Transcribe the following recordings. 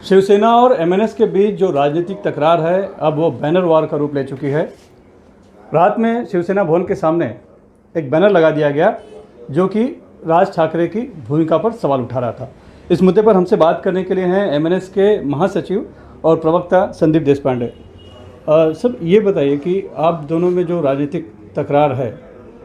शिवसेना और एमएनएस के बीच जो राजनीतिक तकरार है अब वो बैनर वार का रूप ले चुकी है। रात में शिवसेना भवन के सामने एक बैनर लगा दिया गया जो कि राज ठाकरे की भूमिका पर सवाल उठा रहा था। इस मुद्दे पर हमसे बात करने के लिए हैं एमएनएस के महासचिव और प्रवक्ता संदीप देशपांडे। सब ये बताइए कि आप दोनों में जो राजनीतिक तकरार है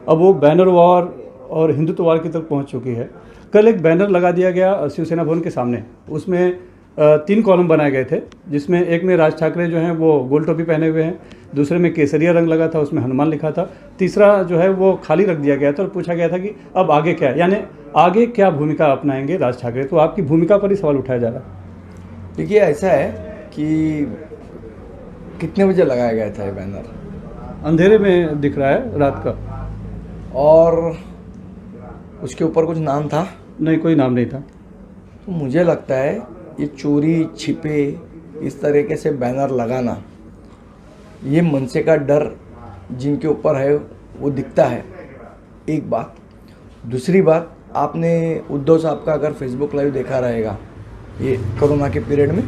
अब वो बैनर वार और हिंदुत्ववाद की तरफ पहुंच चुकी है। कल एक बैनर लगा दिया गया शिवसेना भवन के सामने, उसमें 3 कॉलम बनाए गए थे, जिसमें एक में राज ठाकरे जो हैं वो गोल टोपी पहने हुए हैं, दूसरे में केसरिया रंग लगा था, उसमें हनुमान लिखा था, तीसरा जो है वो खाली रख दिया गया था और पूछा गया था कि अब आगे क्या है, यानी आगे क्या भूमिका अपनाएंगे राज ठाकरे। तो आपकी भूमिका पर ही सवाल उठाया जा रहा है। देखिए, ऐसा है कि कितने बजे लगाया गया था ये बैनर? अंधेरे में दिख रहा है रात का। और उसके ऊपर कुछ नाम था? नहीं, कोई नाम नहीं था। तो मुझे लगता है ये चोरी छिपे इस तरीके से बैनर लगाना, ये मनसे का डर जिनके ऊपर है वो दिखता है। एक बात। दूसरी बात, आपने उद्धव साहब का अगर फेसबुक लाइव देखा रहेगा ये कोरोना के पीरियड में,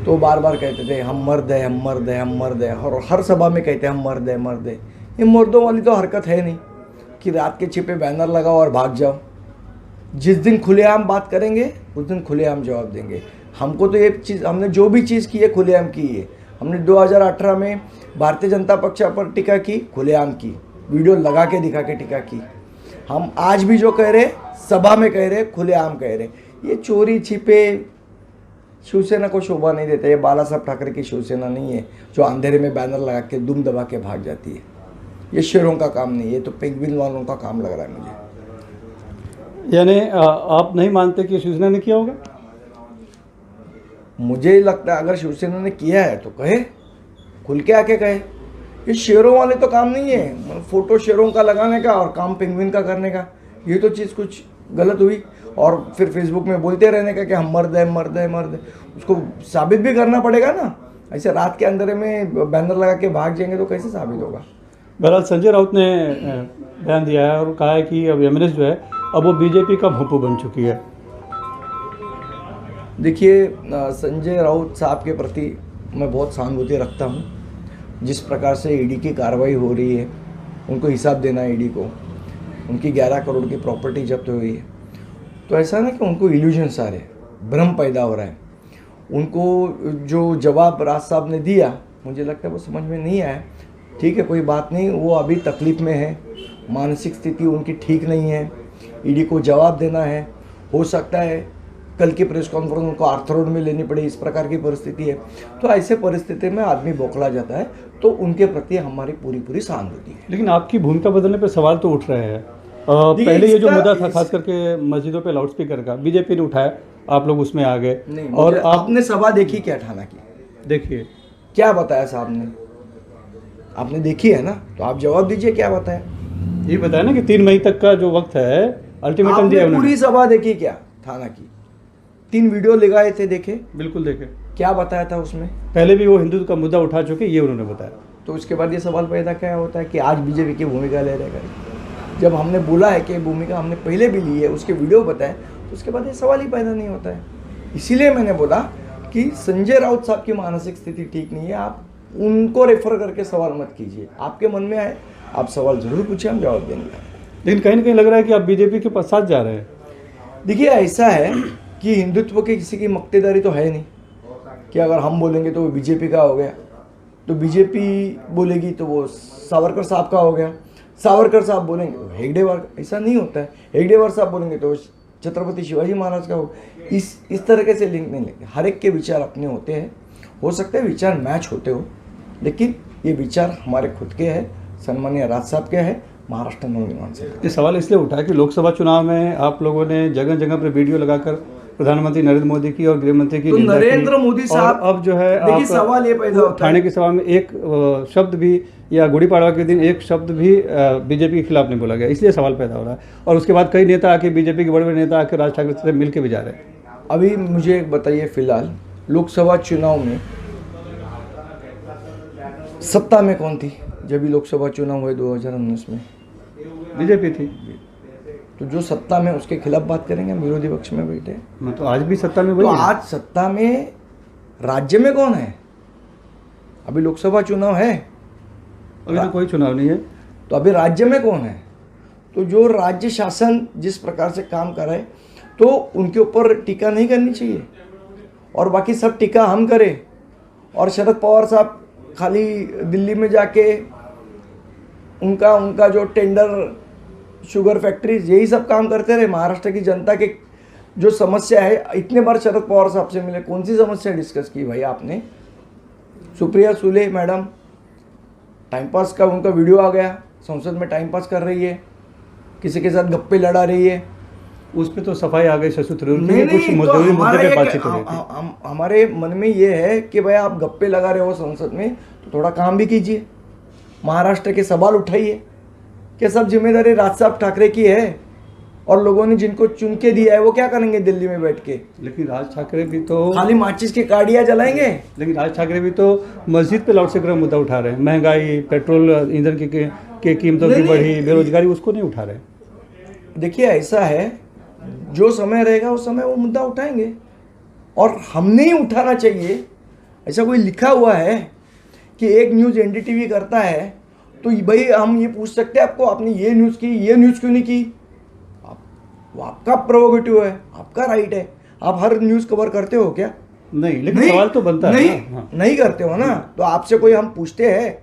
तो बार बार कहते थे हम मर्द है, हम मर्द है, हम मर्द है, और हर सभा में कहते हैं हम मर्द है, मर्द है। ये मर्दों वाली तो हरकत है नहीं कि रात के छिपे बैनर लगाओ और भाग जाओ। जिस दिन खुलेआम बात करेंगे उस दिन खुलेआम जवाब देंगे। हमको तो ये चीज़, हमने जो भी चीज़ की है खुलेआम की है। हमने 2018 में भारतीय जनता पक्ष पर टीका की, खुलेआम की, वीडियो लगा के दिखा के टीका की। हम आज भी जो कह रहे सभा में कह रहे, खुलेआम कह रहे। ये चोरी छिपे शिवसेना को शोभा नहीं देता। ये बाला साहब ठाकरे की शिवसेना नहीं है जो अंधेरे में बैनर लगा के दुम दबा के भाग जाती है। ये शेरों का काम नहीं है, ये तो पेंगुइन वालों का काम लग रहा है मुझे। यानी आप नहीं मानते कि शिवसेना ने किया होगा? मुझे लगता है अगर शिवसेना ने किया है तो कहे, खुल के आके कहे। ये शेरों वाले तो काम नहीं है, मतलब फोटो शेरों का लगाने का और काम पेंगुइन का करने का। ये तो चीज़ कुछ गलत हुई। और फिर फेसबुक में बोलते रहने का कि हम मर्द है, मर्द है, मर्द है। उसको साबित भी करना पड़ेगा ना। ऐसे रात के अंधेरे में बैनर लगा के भाग जाएंगे तो कैसे साबित होगा? बहरहाल संजय राउत ने बयान दिया है और कहा है कि अब एमएनएस जो है अब वो बीजेपी का भोंपू बन चुकी है। देखिए, संजय राउत साहब के प्रति मैं बहुत सहानुभूति रखता हूँ। जिस प्रकार से ईडी की कार्रवाई हो रही है, उनको हिसाब देना है ईडी को। उनकी 11 करोड़ की प्रॉपर्टी जब्त हुई है, तो ऐसा ना कि उनको इल्यूजन्स आ रहे, भ्रम पैदा हो रहा है। उनको जो जवाब राज साहब ने दिया, मुझे लगता है वो समझ में नहीं आया। ठीक है, कोई बात नहीं, वो अभी तकलीफ में है, मानसिक स्थिति उनकी ठीक नहीं है। ईडी को जवाब देना है। हो सकता है कल की प्रेस कॉन्फ्रेंस उनको आर्थर में लेनी पड़े, इस प्रकार की परिस्थिति है। तो ऐसे परिस्थिति में आदमी बौखला जाता है, तो उनके प्रति हमारी पूरी सहानुभूति है। लेकिन आपकी भूमिका बदलने पर सवाल तो उठ रहे हैं। पहले ये जो मुद्दा था खास करके मस्जिदों पे लाउडस्पीकर का, बीजेपी ने उठाया, आप लोग उसमें आ गए। नहीं, और आपने सभा देखी क्या ठाना की? देखिए क्या बताया साहब ने? आपने देखी है ना, तो आप जवाब दीजिए क्या बताया। ये बताया ना कि 3 मई तक का जो वक्त है, अल्टीमेटम दिया उन्होंने। पूरी सभा देखी क्या थाना की? 3 वीडियो लगाए थे, देखे? बिल्कुल देखे। क्या बताया था उसमें? पहले भी वो हिंदुत्व का मुद्दा उठा चुके, ये उन्होंने बताया। तो उसके बाद ये सवाल पैदा क्या होता है कि आज बीजेपी की भूमिका ले रहेगा। जब हमने बोला है कि भूमिका हमने पहले भी ली है, उसके वीडियो बताए, तो उसके बाद ये सवाल ही पैदा नहीं होता है। इसीलिए मैंने बोला कि संजय राउत साहब की मानसिक स्थिति ठीक नहीं है। आप उनको रेफर करके सवाल मत कीजिए। आपके मन में आए आप सवाल जरूर पूछिए, हम जवाब देंगे। लेकिन कहीं ना कहीं लग रहा है कि आप बीजेपी के साथ जा रहे हैं। देखिए, ऐसा है कि हिंदुत्व की किसी की मक्तेदारी तो है नहीं कि अगर हम बोलेंगे तो वो बीजेपी का हो गया, तो बीजेपी बोलेगी तो वो सावरकर साहब का हो गया, सावरकर साहब बोलेंगे तो हेगडेवार का। ऐसा नहीं होता है। हेगडेवार साहब बोलेंगे तो छत्रपति शिवाजी महाराज का हो। इस तरीके से लिंक नहीं लेंगे। हर एक के विचार अपने होते हैं। हो सकता है विचार मैच होते हो, लेकिन ये विचार हमारे खुद के हैं, सन्माननीय राज साहब के हैं, महाराष्ट्र नवनिर्माण से। ये सवाल इसलिए उठा कि लोकसभा चुनाव में आप लोगों ने जगह जगह पर वीडियो लगाकर प्रधानमंत्री नरेंद्र मोदी की और गृह मंत्री की तो निंदा की। नरेंद्र मोदी साहब, अब जो है देखिए सवाल ये पैदा होता है, थाने की सभा में एक शब्द भी या गुड़ी पड़वा के दिन एक शब्द भी बीजेपी के खिलाफ नहीं बोला गया, इसलिए सवाल पैदा हो रहा है। और उसके बाद कई नेता आके, बीजेपी के बड़े बड़े नेता आके राज ठाकरे से मिल के भी जा रहे हैं। अभी मुझे एक बताइए, फिलहाल लोकसभा चुनाव में सत्ता में कौन थी? जब भी लोकसभा चुनाव हुए 2019 में बीजेपी थी। तो जो सत्ता में उसके खिलाफ बात करेंगे, हम विरोधी पक्ष में बैठे। तो आज भी सत्ता में तो वही है। आज सत्ता में राज्य में कौन है? अभी लोकसभा चुनाव है, अभी तो कोई चुनाव नहीं है। तो अभी राज्य में कौन है? तो जो राज्य शासन जिस प्रकार से काम कर रहा है, तो उनके ऊपर टीका नहीं करनी चाहिए, और बाकी सब टीका हम करें। और शरद पवार साहब खाली दिल्ली में जाके उनका जो टेंडर, शुगर फैक्ट्रीज, यही सब काम करते रहे। महाराष्ट्र की जनता के जो समस्या है, इतने बार शरद पवार साहब से मिले, कौन सी समस्या डिस्कस की भाई आपने? Supriya Sule madam time pass का उनका वीडियो आ गया, संसद में टाइम पास कर रही है, किसी के साथ गप्पे लड़ा रही है। उस पर तो सफाई आ गई शशि थरूर की, नहीं, कुछ तो मुद्दे पे बातचीत हो रही थी। हमारे मन में ये है कि भाई आप गप्पे लगा रहे हो संसद में, तो थोड़ा काम भी कीजिए, महाराष्ट्र के सवाल उठाइए। क्या सब जिम्मेदारी राज साहब ठाकरे की है? और लोगों ने जिनको चुन के दिया है वो क्या करेंगे दिल्ली में बैठ के? लेकिन राज ठाकरे भी तो खाली माचिस की काड़ियाँ जलाएंगे। लेकिन राज ठाकरे भी तो मस्जिद पे लाउडस्पीकर मुद्दा उठा रहे हैं। महंगाई, पेट्रोल, ईंधन की कीमतों की बढ़ी, बेरोजगारी, उसको नहीं उठा रहे। देखिए ऐसा है, जो समय रहेगा उस समय वो मुद्दा उठाएंगे, और हमने ही उठाना चाहिए। ऐसा कोई लिखा हुआ है कि एक न्यूज़ एनडीटीवी करता है तो भाई हम ये पूछ सकते हैं आपको, आपने ये न्यूज़ की, ये न्यूज़ क्यों नहीं की? वो आपका प्रोरोगेटिव है, आपका राइट है। आप हर न्यूज़ कवर करते हो क्या? नहीं, लेकिन सवाल तो बनता है ना। हाँ। नहीं करते हो ना, तो आपसे कोई हम पूछते हैं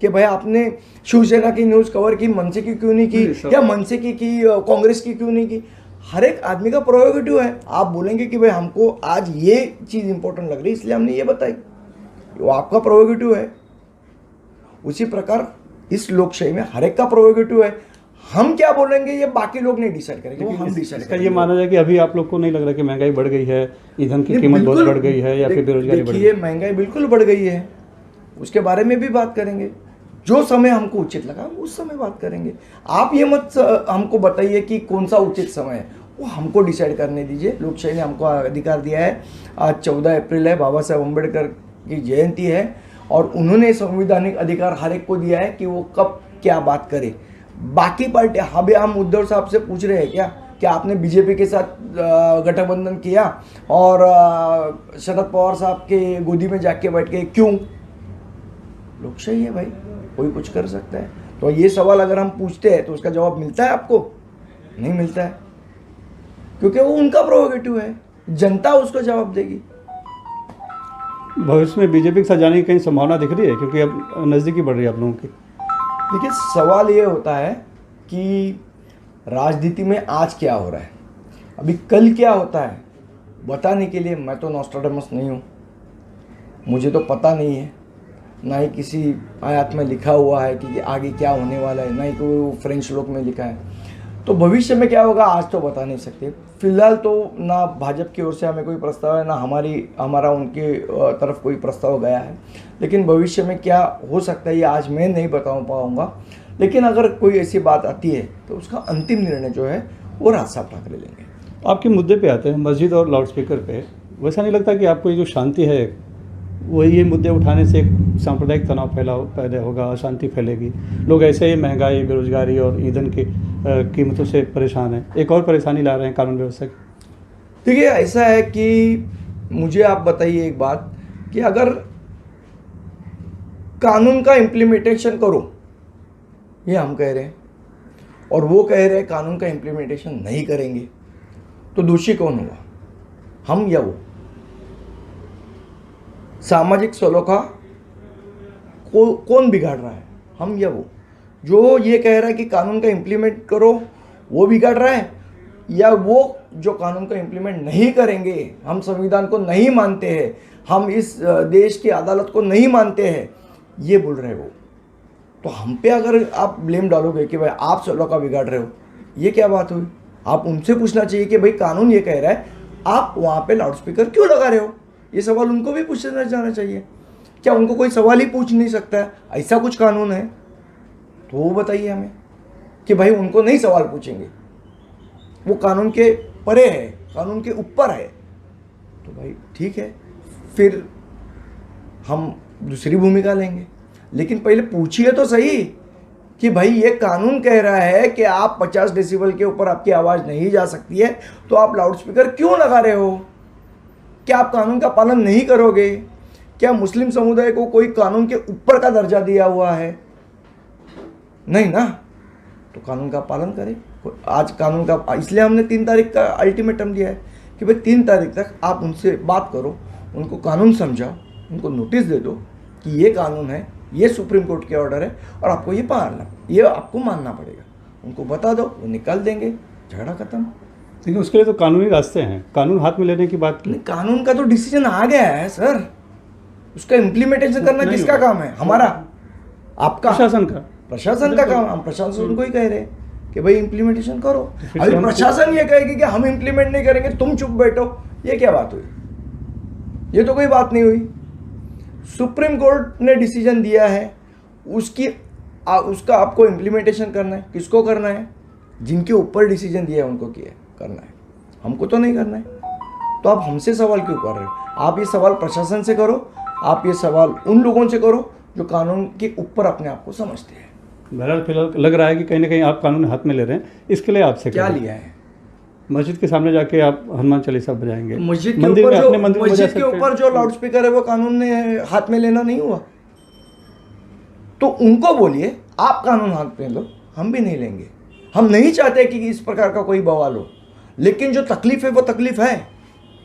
कि भाई आपने शिवसेना की न्यूज़ कवर की, मनसे की क्यों नहीं की, या मनसे की कांग्रेस की क्यों नहीं की? हर एक आदमी का प्रोरोगेटिव है। आप बोलेंगे कि भाई हमको आज ये चीज़ इंपॉर्टेंट लग रही है इसलिए हमने ये बताई, वो आपका प्रोरोगेटिव है। उसी प्रकार इस लोकशाही में हर एक का प्रोरोगेटिव है। हम क्या बोलेंगे ये बाकी लोग नहीं डिसाइड करेंगे, वो हम डिसाइड करेंगे। ये माना जाए कि अभी आप लोग को नहीं लग रहा कि महंगाई बढ़ गई है, ईंधन की कीमत बहुत बढ़ गई है, या फिर बेरोजगारी बढ़ गई है? महंगाई बिल्कुल बढ़ गई है, उसके बारे में भी बात करेंगे। जो समय हमको उचित लगा उस समय बात करेंगे। आप ये मत हमको बताइए कि कौन सा उचित समय है, वो हमको डिसाइड करने दीजिए। लोकशाही ने हमको अधिकार दिया है। आज 14 अप्रैल है, बाबा साहेब अम्बेडकर की जयंती है, और उन्होंने संवैधानिक अधिकार हर एक को दिया है कि वो कब क्या बात करे। बाकी पार्टी, अभी हम उद्धव साहब से पूछ रहे हैं क्या आपने बीजेपी के साथ गठबंधन किया और शरद पवार साहब के गोदी में जाके बैठ के क्यों? लोकशाही है भाई, कोई कुछ कर सकता है। तो ये सवाल अगर हम पूछते हैं तो उसका जवाब मिलता है आपको? नहीं मिलता है, क्योंकि वो उनका प्रोरोगेटिव है, जनता उसको जवाब देगी। भविष्य में बीजेपी के साथ जाने की कहीं संभावना दिख रही है, क्योंकि अब नज़दीकी बढ़ रही है आप लोगों की? देखिए, सवाल ये होता है कि राजनीति में आज क्या हो रहा है, अभी कल क्या होता है बताने के लिए मैं तो नॉस्ट्राडामस नहीं हूँ। मुझे तो पता नहीं है, ना ही किसी आयत में लिखा हुआ है कि आगे क्या होने वाला है, ना ही कोई फ्रेंच श्लोक में लिखा है। तो भविष्य में क्या होगा आज तो बता नहीं सकते। फिलहाल तो ना भाजपा की ओर से हमें कोई प्रस्ताव है, ना हमारा उनके तरफ कोई प्रस्ताव गया है। लेकिन भविष्य में क्या हो सकता है ये आज मैं नहीं बता पाऊँगा। लेकिन अगर कोई ऐसी बात आती है तो उसका अंतिम निर्णय जो है वो राज साहब ठाकरे लेंगे। आपके मुद्दे पे आते हैं, मस्जिद और लाउडस्पीकर पे। वैसा नहीं लगता कि आपको ये जो शांति है वही ये मुद्दे उठाने से एक सांप्रदायिक तनाव पैदा होगा, अशांति फैलेगी? लोग ऐसे ही महंगाई, बेरोजगारी और ईंधन की कीमतों से परेशान हैं, एक और परेशानी ला रहे हैं कानून व्यवस्था की। देखिए, ऐसा है कि मुझे आप बताइए एक बात कि अगर कानून का इम्प्लीमेंटेशन करो, ये हम कह रहे हैं, और वो कह रहे हैं कानून का इम्प्लीमेंटेशन नहीं करेंगे, तो दोषी कौन होगा, हम या वो? सामाजिक सलोखा कौन बिगाड़ रहा है, हम या वो? जो ये कह रहा है कि कानून का इम्प्लीमेंट करो वो बिगाड़ रहा है, या वो जो कानून का इम्प्लीमेंट नहीं करेंगे, हम संविधान को नहीं मानते हैं, हम इस देश की अदालत को नहीं मानते हैं, ये बोल रहे हो? तो हम पे अगर आप ब्लेम डालोगे कि भाई आप सलोखा बिगाड़ रहे हो, ये क्या बात हुई? आप उनसे पूछना चाहिए कि भाई कानून ये कह रहा है, आप वहाँ पे लाउडस्पीकर क्यों लगा रहे हो? ये सवाल उनको भी पूछना जाना चाहिए। क्या उनको कोई सवाल ही पूछ नहीं सकता है? ऐसा कुछ कानून है तो वो बताइए हमें कि भाई उनको नहीं सवाल पूछेंगे, वो कानून के परे है, कानून के ऊपर है। तो भाई ठीक है, फिर हम दूसरी भूमिका लेंगे। लेकिन पहले पूछिए तो सही कि भाई ये कानून कह रहा है कि आप 50 डेसिबल के ऊपर आपकी आवाज़ नहीं जा सकती है, तो आप लाउडस्पीकर क्यों लगा रहे हो? क्या आप कानून का पालन नहीं करोगे? क्या मुस्लिम समुदाय को कोई कानून के ऊपर का दर्जा दिया हुआ है? नहीं ना, तो कानून का पालन करें। आज कानून का, इसलिए हमने 3 तारीख का अल्टीमेटम दिया है कि भाई 3 तारीख तक आप उनसे बात करो, उनको कानून समझाओ, उनको नोटिस दे दो कि ये कानून है, ये सुप्रीम कोर्ट के ऑर्डर है और आपको ये आपको मानना पड़ेगा। उनको बता दो, वो निकाल देंगे, झगड़ा खत्म। लेकिन उसके लिए तो कानूनी रास्ते हैं, कानून हाथ में लेने की बात की। नहीं, कानून का तो डिसीजन आ गया है सर, उसका इम्प्लीमेंटेशन करना किसका काम है? हमारा, आपका, प्रशासन का काम। हम प्रशासन को ही कह रहे हैं कि भाई इम्प्लीमेंटेशन करो। अभी प्रशासन ये कहेगी कि हम इम्प्लीमेंट नहीं करेंगे, तुम चुप बैठो, ये क्या बात हुई? ये तो कोई बात नहीं हुई। सुप्रीम कोर्ट ने डिसीजन दिया है, उसका आपको इम्प्लीमेंटेशन करना है। किसको करना है? जिनके ऊपर डिसीजन दिया है उनको किया करना है, हमको तो नहीं करना है। तो आप हमसे सवाल क्यों कर रहे हो? आप ये सवाल प्रशासन से करो, आप ये सवाल उन लोगों से करो जो कानून के ऊपर अपने आप को समझते हैं। बहरहाल फिलहाल लग रहा है कि कहीं ना कहीं आप कानून हाथ में ले रहे हैं। इसके लिए आपसे क्या लिया है? मस्जिद के सामने जाके आप हनुमान चालीसा बजाएंगे, मस्जिद के मंदिर ऊपर में, जो अपने मंदिर में बजा मस्जिद के सकते हैं। ऊपर जो लाउड स्पीकर है वो कानून ने हाथ में लेना नहीं हुआ। तो उनको बोलिए आप कानून हाथ में लो, हम भी नहीं लेंगे। हम नहीं चाहते कि इस प्रकार का कोई बवाल हो, लेकिन जो तकलीफ है वो तकलीफ है,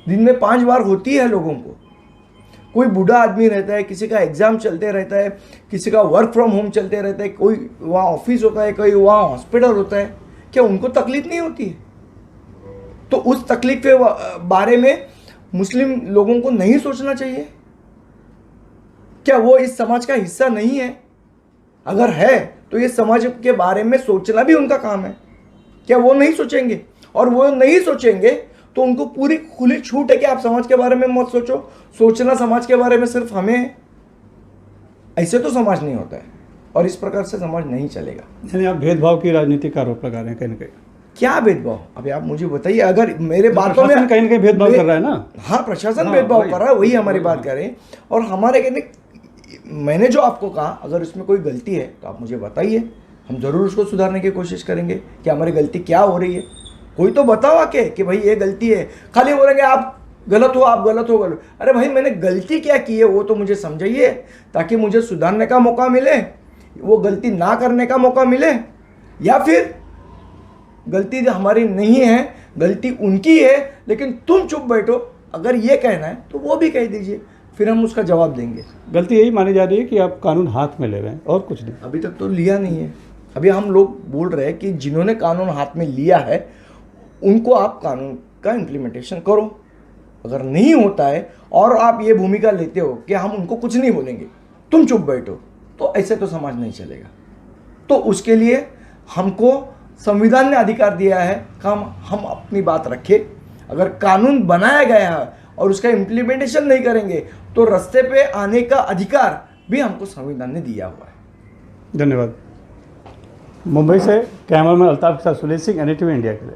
दिन में 5 बार होती है लोगों को। कोई बूढ़ा आदमी रहता है, किसी का एग्जाम चलते रहता है, किसी का वर्क फ्रॉम होम चलते रहता है, कोई वहाँ ऑफिस होता है, कोई वहाँ हॉस्पिटल होता है। क्या उनको तकलीफ नहीं होती है? तो उस तकलीफ के बारे में मुस्लिम लोगों को नहीं सोचना चाहिए? क्या वो इस समाज का हिस्सा नहीं है? अगर है तो ये समाज के बारे में सोचना भी उनका काम है। क्या वो नहीं सोचेंगे? और वो नहीं सोचेंगे तो उनको पूरी खुली छूट है कि आप समाज के बारे में मत सोचो। सोचना समाज के बारे में सिर्फ हमें है। ऐसे तो समाज नहीं होता है और इस प्रकार से समाज नहीं चलेगा। यानी आप भेदभाव की राजनीति का आरोप लगा रहे हैं कहीं ना कहीं। क्या भेदभाव? अभी आप मुझे बताइए। अगर मेरे बातों में कहीं ना कहीं भेदभाव कर रहा है ना। हाँ, प्रशासन भेदभाव कर रहा है, वही हमारी बात कर रहे हैं। और हमारे कहने, मैंने जो आपको कहा, अगर इसमें कोई गलती है तो आप मुझे बताइए, हम जरूर उसको सुधारने की कोशिश करेंगे कि हमारी गलती क्या हो रही है। कोई तो बताओ आके कि भाई ये गलती है। खाली बोलेंगे आप गलत हो, आप गलत हो, गलत। अरे भाई, मैंने गलती क्या की है वो तो मुझे समझाइए, ताकि मुझे सुधारने का मौका मिले, वो गलती ना करने का मौका मिले। या फिर गलती हमारी नहीं है, गलती उनकी है, लेकिन तुम चुप बैठो, अगर ये कहना है तो वो भी कह दीजिए, फिर हम उसका जवाब देंगे। गलती यही मानी जा रही है कि आप कानून हाथ में ले रहे हैं और कुछ नहीं। अभी तक तो लिया नहीं है। अभी हम लोग बोल रहे हैं कि जिन्होंने कानून हाथ में लिया है उनको आप कानून का इम्प्लीमेंटेशन करो। अगर नहीं होता है और आप ये भूमिका लेते हो कि हम उनको कुछ नहीं बोलेंगे, तुम चुप बैठो, तो ऐसे तो समाज नहीं चलेगा। तो उसके लिए हमको संविधान ने अधिकार दिया है कि हम अपनी बात रखें। अगर कानून बनाया गया है और उसका इम्प्लीमेंटेशन नहीं करेंगे तो रास्ते पे आने का अधिकार भी हमको संविधान ने दिया हुआ है। धन्यवाद। मुंबई से कैमरामैन अल्ताफ के साथ सुलेश सिंह, NDTV इंडिया के लिए।